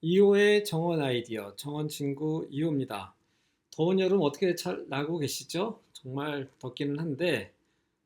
2호의 정원 아이디어, 정원 친구 2호입니다. 더운 여름 어떻게 잘 나고 계시죠? 정말 덥기는 한데,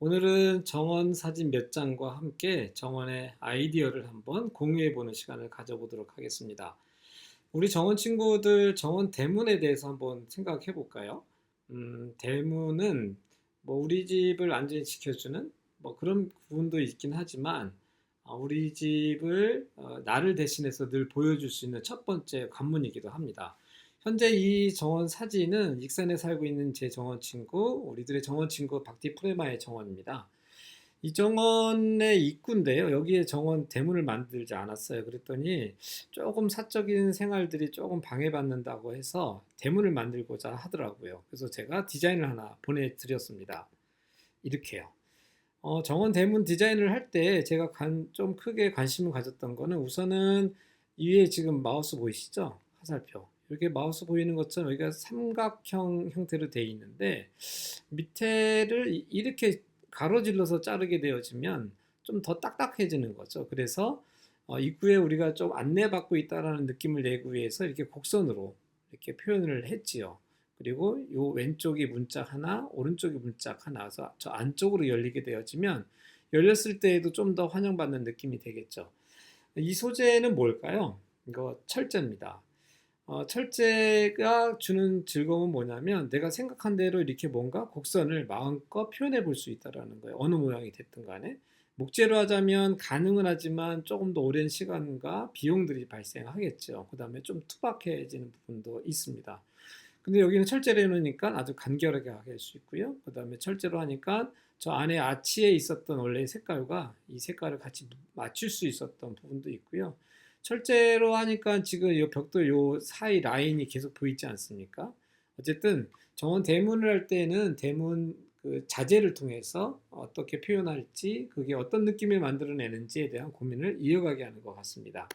오늘은 정원 사진 몇 장과 함께 정원의 아이디어를 한번 공유해보는 시간을 가져보도록 하겠습니다. 우리 정원 친구들 정원 대문에 대해서 한번 생각해 볼까요? 대문은 뭐 우리 집을 안전히 지켜주는 뭐 그런 부분도 있긴 하지만 우리 집을 나를 대신해서 늘 보여줄 수 있는 첫 번째 관문이기도 합니다. 현재 이 정원 사진은 익산에 살고 있는 제 정원 친구, 우리들의 정원 친구 박티 프레마의 정원입니다. 이 정원의 입구인데요. 여기에 정원 대문을 만들지 않았어요. 그랬더니 조금 사적인 생활들이 조금 방해받는다고 해서 대문을 만들고자 하더라고요. 그래서 제가 디자인을 하나 보내드렸습니다. 이렇게요. 정원 대문 디자인을 할 때 제가 좀 크게 관심을 가졌던 거는 우선은 이 위에 지금 마우스 보이시죠? 화살표. 이렇게 마우스 보이는 것처럼 여기가 삼각형 형태로 되어 있는데 밑에를 이렇게 가로질러서 자르게 되어지면 좀 더 딱딱해지는 거죠. 그래서 입구에 우리가 좀 안내받고 있다라는 느낌을 내기 위해서 이렇게 곡선으로 이렇게 표현을 했지요. 그리고 요 왼쪽이 문짝 하나, 오른쪽이 문짝 하나, 그래서 저 안쪽으로 열리게 되어지면 열렸을 때에도 좀 더 환영받는 느낌이 되겠죠. 이 소재는 뭘까요? 이거 철제입니다. 철제가 주는 즐거움은 뭐냐면 내가 생각한 대로 이렇게 뭔가 곡선을 마음껏 표현해 볼 수 있다라는 거예요. 어느 모양이 됐든 간에. 목재로 하자면 가능은 하지만 조금 더 오랜 시간과 비용들이 발생하겠죠. 그 다음에 좀 투박해지는 부분도 있습니다. 근데 여기는 철제로 해놓으니까 아주 간결하게 할 수 있고요. 그 다음에 철제로 하니까 저 안에 아치에 있었던 원래의 색깔과 이 색깔을 같이 맞출 수 있었던 부분도 있고요. 철제로 하니까 지금 이 벽돌 요 사이 라인이 계속 보이지 않습니까? 어쨌든 정원 대문을 할 때는 대문 그 자재를 통해서 어떻게 표현할지 그게 어떤 느낌을 만들어내는지에 대한 고민을 이어가게 하는 것 같습니다.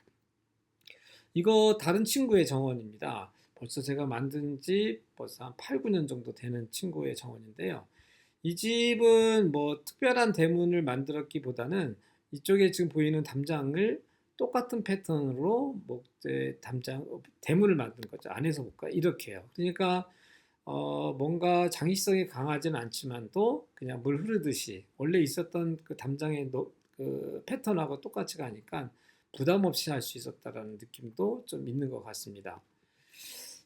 이거 다른 친구의 정원입니다. 벌써 제가 만든 지 벌써 한 8, 9년 정도 되는 친구의 정원인데요. 이 집은 뭐 특별한 대문을 만들었기보다는 이쪽에 지금 보이는 담장을 똑같은 패턴으로 목재 담장 대문을 만든 거죠. 안에서 볼까 이렇게요. 그러니까 뭔가 장식성이 강하진 않지만도 그냥 물 흐르듯이 원래 있었던 그 담장의 그 패턴하고 똑같이 가니까 부담 없이 할 수 있었다라는 느낌도 좀 있는 것 같습니다.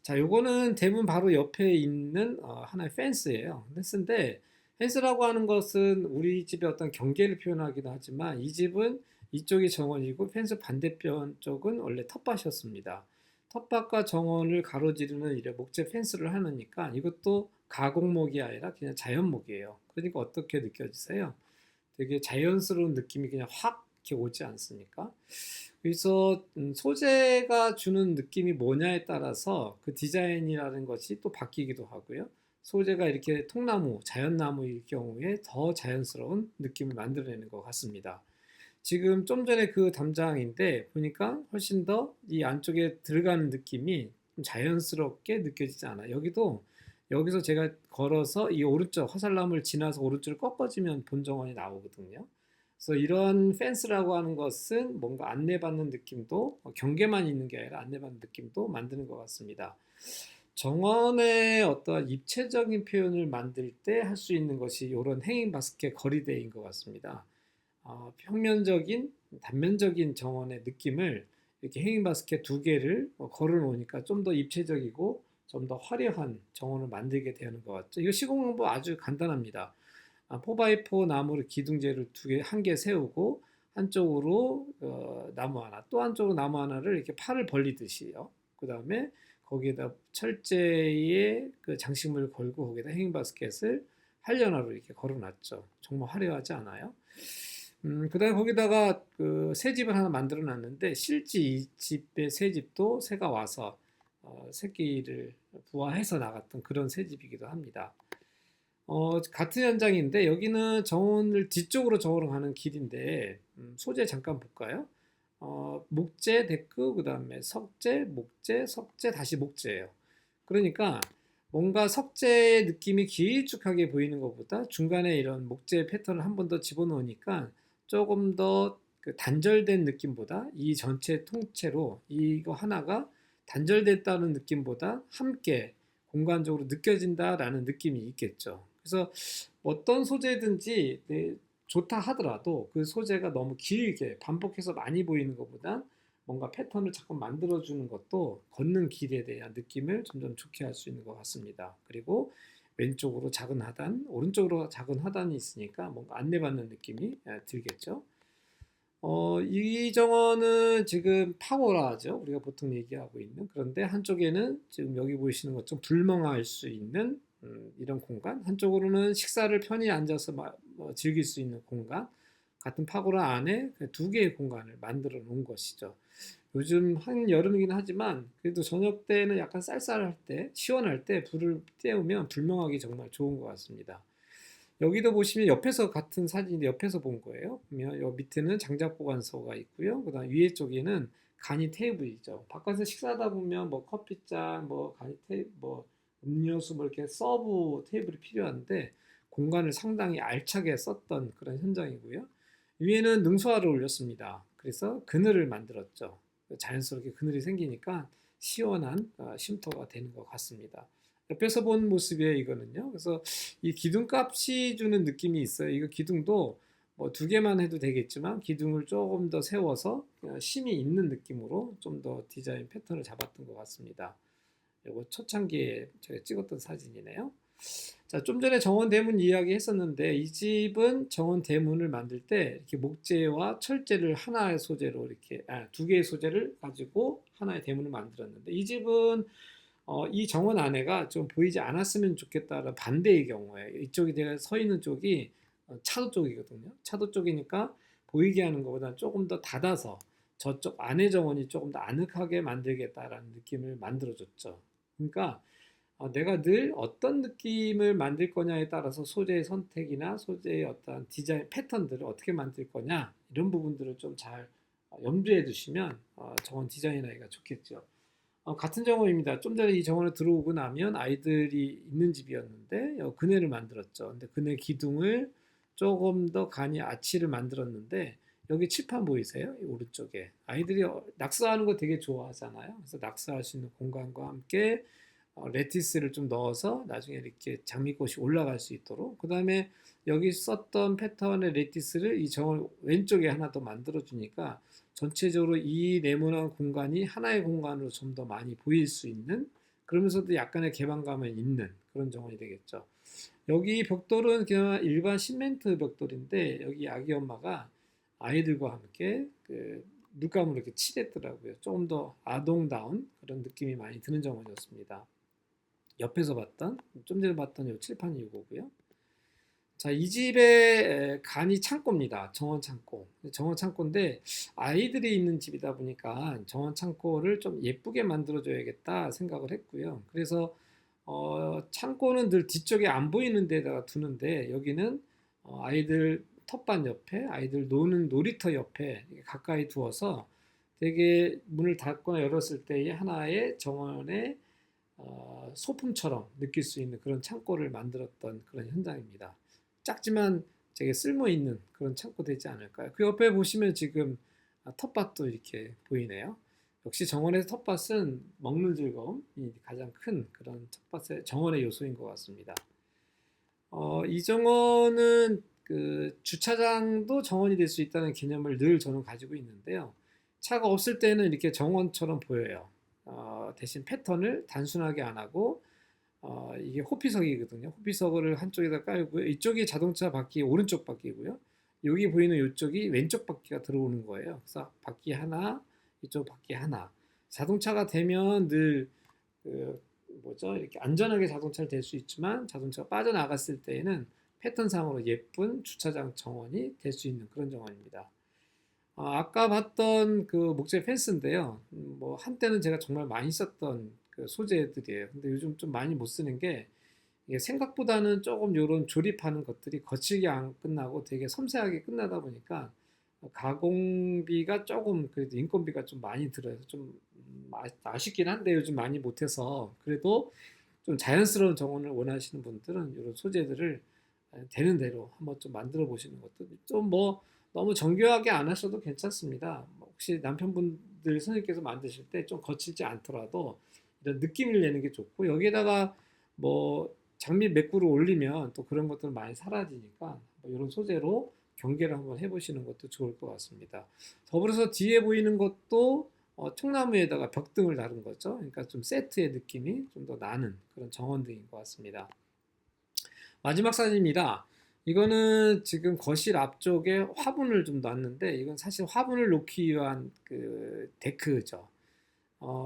자, 요거는 대문 바로 옆에 있는 하나의 펜스예요. 펜스인데 펜스라고 하는 것은 우리 집의 어떤 경계를 표현하기도 하지만 이 집은 이쪽이 정원이고 펜스 반대편 쪽은 원래 텃밭이었습니다. 텃밭과 정원을 가로지르는 이래 목재 펜스를 하니까 이것도 가공목이 아니라 그냥 자연목이에요. 그러니까 어떻게 느껴지세요? 되게 자연스러운 느낌이 그냥 확 이렇게 오지 않습니까? 그래서 소재가 주는 느낌이 뭐냐에 따라서 그 디자인이라는 것이 또 바뀌기도 하고요. 소재가 이렇게 통나무, 자연나무일 경우에 더 자연스러운 느낌을 만들어내는 것 같습니다. 지금 좀 전에 그 담장인데 보니까 훨씬 더 이 안쪽에 들어가는 느낌이 좀 자연스럽게 느껴지지 않아요. 여기서 제가 걸어서 이 오른쪽 화살나무를 지나서 오른쪽을 꺾어지면 본정원이 나오거든요. 그래서 이런 펜스라고 하는 것은 뭔가 안내받는 느낌도 경계만 있는 게 아니라 안내받는 느낌도 만드는 것 같습니다. 정원의 어떤 입체적인 표현을 만들 때 할 수 있는 것이 이런 행인 바스켓 거리대인 것 같습니다. 평면적인 단면적인 정원의 느낌을 이렇게 행인 바스켓 두 개를 걸어 놓으니까 좀 더 입체적이고 좀 더 화려한 정원을 만들게 되는 것 같죠. 이거 시공 방법 아주 간단합니다. 4x4 나무를 기둥재를 한 개 세우고 한쪽으로 나무 하나 또 한쪽으로 나무 하나를 이렇게 팔을 벌리듯이요. 그 다음에 거기에다 철제의 그 장식물을 걸고 거기에다 행인 바스켓을 한련화로 이렇게 걸어놨죠. 정말 화려하지 않아요? 그 다음에 거기다가 그 새집을 하나 만들어 놨는데 실제 이 집의 새집도 새가 와서 새끼를 부화해서 나갔던 그런 새집이기도 합니다. 같은 현장인데 여기는 정원을 뒤쪽으로 정원을 가는 길인데 소재 잠깐 볼까요? 목재, 데크, 그 다음에 석재, 목재, 석재, 다시 목재예요. 그러니까 뭔가 석재의 느낌이 길쭉하게 보이는 것보다 중간에 이런 목재 패턴을 한 번 더 집어넣으니까 조금 더 그 단절된 느낌보다 이 전체 통째로 이거 하나가 단절됐다는 느낌보다 함께 공간적으로 느껴진다라는 느낌이 있겠죠. 그래서 어떤 소재든지 좋다 하더라도 그 소재가 너무 길게 반복해서 많이 보이는 것보다 뭔가 패턴을 자꾸 만들어주는 것도 걷는 길에 대한 느낌을 점점 좋게 할 수 있는 것 같습니다. 그리고 왼쪽으로 작은 하단, 오른쪽으로 작은 하단이 있으니까 뭔가 안내받는 느낌이 들겠죠. 이 정원은 지금 파고라 하죠. 우리가 보통 얘기하고 있는. 그런데 한쪽에는 지금 여기 보이시는 것처럼 불멍할 수 있는 이런 공간, 한쪽으로는 식사를 편히 앉아서 즐길 수 있는 공간, 같은 파고라 안에 두 개의 공간을 만들어 놓은 것이죠. 요즘 한여름이긴 하지만 그래도 저녁 때는 약간 쌀쌀할 때, 시원할 때 불을 떼우면 불멍하기 정말 좋은 것 같습니다. 여기도 보시면 옆에서 같은 사진인데 옆에서 본 거예요. 보면 여 밑에는 장작 보관소가 있고요. 그다음 위에 쪽에는 간이 테이블이죠. 바깥에서 식사하다 보면 뭐 커피잔, 뭐 간이 테이블, 뭐 음료수 뭐 이렇게 서브 테이블이 필요한데 공간을 상당히 알차게 썼던 그런 현장이고요. 위에는 능수화를 올렸습니다. 그래서 그늘을 만들었죠. 자연스럽게 그늘이 생기니까 시원한 쉼터가 되는 것 같습니다. 옆에서 본 모습이에요, 이거는요. 그래서 이 기둥값이 주는 느낌이 있어요. 이거 기둥도 뭐 두 개만 해도 되겠지만 기둥을 조금 더 세워서 심이 있는 느낌으로 좀 더 디자인 패턴을 잡았던 것 같습니다. 이거 초창기에 제가 찍었던 사진이네요. 자, 좀 전에 정원 대문 이야기 했었는데 이 집은 정원 대문을 만들 때 이렇게 목재와 철재를 하나의 소재로 이렇게 두 개의 소재를 가지고 하나의 대문을 만들었는데 이 집은 이 정원 안에가 좀 보이지 않았으면 좋겠다는 반대의 경우에 이쪽이 내가 서 있는 쪽이 차도 쪽이거든요. 차도 쪽이니까 보이게 하는 것보다 조금 더 닫아서 저쪽 안의 정원이 조금 더 아늑하게 만들겠다라는 느낌을 만들어줬죠. 그러니까 내가 늘 어떤 느낌을 만들 거냐에 따라서 소재의 선택이나 소재의 어떤 디자인 패턴들을 어떻게 만들 거냐 이런 부분들을 좀 잘 염두에 두시면 정원 디자인하기가 좋겠죠. 같은 정원입니다. 좀 전에 이 정원에 들어오고 나면 아이들이 있는 집이었는데 그네를 만들었죠. 근데 그네 기둥을 조금 더 간이 아치를 만들었는데 여기 칠판 보이세요? 이 오른쪽에 아이들이 낙서하는 거 되게 좋아하잖아요. 그래서 낙서할 수 있는 공간과 함께 레티스를 좀 넣어서 나중에 이렇게 장미꽃이 올라갈 수 있도록 그 다음에 여기 썼던 패턴의 레티스를 이 정원 왼쪽에 하나 더 만들어 주니까 전체적으로 이 네모난 공간이 하나의 공간으로 좀 더 많이 보일 수 있는 그러면서도 약간의 개방감을 있는 그런 정원이 되겠죠. 여기 벽돌은 그냥 일반 시멘트 벽돌인데 여기 아기 엄마가 아이들과 함께 그 물감으로 이렇게 칠했더라고요. 조금 더 아동다운 그런 느낌이 많이 드는 정원이었습니다. 옆에서 봤던 좀 전에 봤던 이 칠판이 이거고요. 자, 이 집의 간이 창고입니다. 정원 창고. 정원 창고인데 아이들이 있는 집이다 보니까 정원 창고를 좀 예쁘게 만들어줘야겠다 생각을 했고요. 그래서 창고는 늘 뒤쪽에 안 보이는 데다가 두는데 여기는 아이들 텃밭 옆에 아이들 노는 놀이터 옆에 가까이 두어서 되게 문을 닫거나 열었을 때의 하나의 정원의 소품처럼 느낄 수 있는 그런 창고를 만들었던 그런 현장입니다. 작지만 되게 쓸모 있는 그런 창고 되지 않을까요? 그 옆에 보시면 지금 텃밭도 이렇게 보이네요. 역시 정원에서 텃밭은 먹는 즐거움이 가장 큰 그런 텃밭의 정원의 요소인 것 같습니다. 이 정원은 그 주차장도 정원이 될 수 있다는 개념을 늘 저는 가지고 있는데요. 차가 없을 때는 이렇게 정원처럼 보여요. 대신 패턴을 단순하게 안 하고 이게 호피석이거든요. 호피석을 한쪽에다 깔고요. 이쪽이 자동차 바퀴 오른쪽 바퀴고요. 여기 보이는 이쪽이 왼쪽 바퀴가 들어오는 거예요. 그래서 바퀴 하나, 이쪽 바퀴 하나. 자동차가 되면 늘 그 뭐죠? 이렇게 안전하게 자동차를 댈 수 있지만 자동차가 빠져나갔을 때에는 패턴상으로 예쁜 주차장 정원이 될 수 있는 그런 정원입니다. 아까 봤던 그 목재 펜스인데요. 뭐 한때는 제가 정말 많이 썼던 그 소재들이에요. 근데 요즘 좀 많이 못 쓰는 게 이게 생각보다는 조금 요런 조립하는 것들이 거칠게 안 끝나고 되게 섬세하게 끝나다 보니까 가공비가 조금 그래도 인건비가 좀 많이 들어요. 좀 아쉽긴 한데 요즘 많이 못해서 그래도 좀 자연스러운 정원을 원하시는 분들은 이런 소재들을 되는 대로 한번 좀 만들어 보시는 것도 좀 뭐 너무 정교하게 안 하셔도 괜찮습니다. 혹시 남편분들 선생님께서 만드실 때 좀 거칠지 않더라도 이런 느낌을 내는 게 좋고 여기에다가 뭐 장미 맥구를 올리면 또 그런 것들 많이 사라지니까 뭐 이런 소재로 경계를 한번 해보시는 것도 좋을 것 같습니다. 더불어서 뒤에 보이는 것도 통나무에다가 벽등을 다룬 거죠. 그러니까 좀 세트의 느낌이 좀 더 나는 그런 정원등인 것 같습니다. 마지막 사진입니다. 이거는 지금 거실 앞쪽에 화분을 좀 놨는데 이건 사실 화분을 놓기 위한 그 데크죠.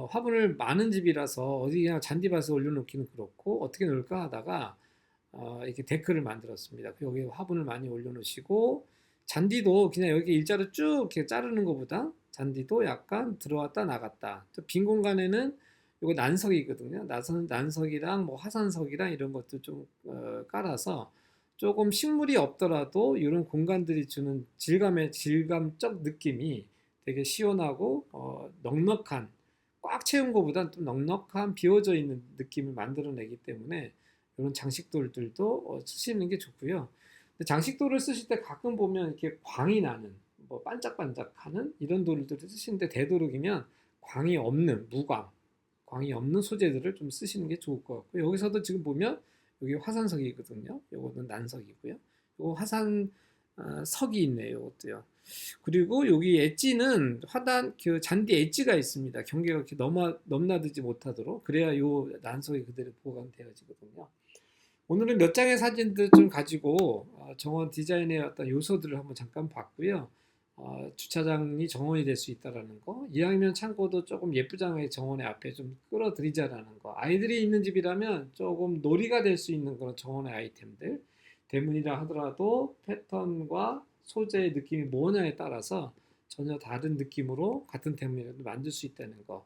화분을 많은 집이라서 어디 그냥 잔디밭에 올려놓기는 그렇고 어떻게 놓을까 하다가 이렇게 데크를 만들었습니다. 여기 화분을 많이 올려놓으시고 잔디도 그냥 여기 일자로 쭉 이렇게 자르는 것보다 잔디도 약간 들어왔다 나갔다. 또 빈 공간에는 이거 난석이거든요. 난석이랑 뭐 화산석이랑 이런 것도 좀 깔아서 조금 식물이 없더라도 이런 공간들이 주는 질감적 느낌이 되게 시원하고 넉넉한 꽉 채운 것보단 좀 넉넉한 비워져 있는 느낌을 만들어내기 때문에 이런 장식돌들도 쓰시는 게 좋고요. 장식돌을 쓰실 때 가끔 보면 이렇게 광이 나는 뭐 반짝반짝하는 이런 돌들을 쓰시는데 되도록이면 광이 없는 무광, 광이 없는 소재들을 좀 쓰시는 게 좋을 것 같고 여기서도 지금 보면 여기 화산석이거든요. 요거는 난석이고요. 요 화산 석이 있네요. 이것도요. 그리고 여기 엣지는 화단 그 잔디 엣지가 있습니다. 경계가 이렇게 넘나들지 못하도록 그래야 요 난석이 그대로 보관되어지거든요. 오늘은 몇 장의 사진들 좀 가지고 정원 디자인의 어떤 요소들을 한번 잠깐 봤고요. 주차장이 정원이 될 수 있다라는 거, 2학년 창고도 조금 예쁘장하게 정원의 앞에 좀 끌어들이자라는 거, 아이들이 있는 집이라면 조금 놀이가 될 수 있는 그런 정원의 아이템들, 대문이라 하더라도 패턴과 소재의 느낌이 뭐냐에 따라서 전혀 다른 느낌으로 같은 대문이라도 만들 수 있다는 거,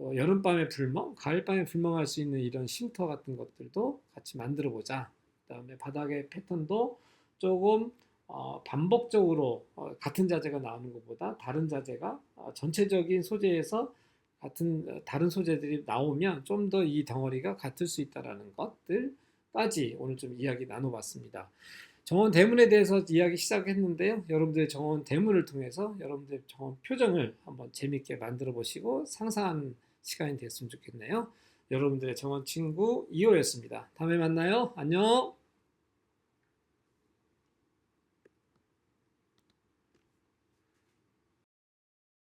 여름밤에 불멍, 가을밤에 불멍할 수 있는 이런 쉼터 같은 것들도 같이 만들어 보자. 그다음에 바닥의 패턴도 조금 반복적으로 같은 자재가 나오는 것보다 다른 자재가 전체적인 소재에서 다른 소재들이 나오면 좀 더 이 덩어리가 같을 수 있다라는 것들까지 오늘 좀 이야기 나눠봤습니다. 정원 대문에 대해서 이야기 시작했는데요. 여러분들의 정원 대문을 통해서 여러분들의 정원 표정을 한번 재밌게 만들어 보시고 상상하는 시간이 됐으면 좋겠네요. 여러분들의 정원 친구 2호였습니다. 다음에 만나요. 안녕.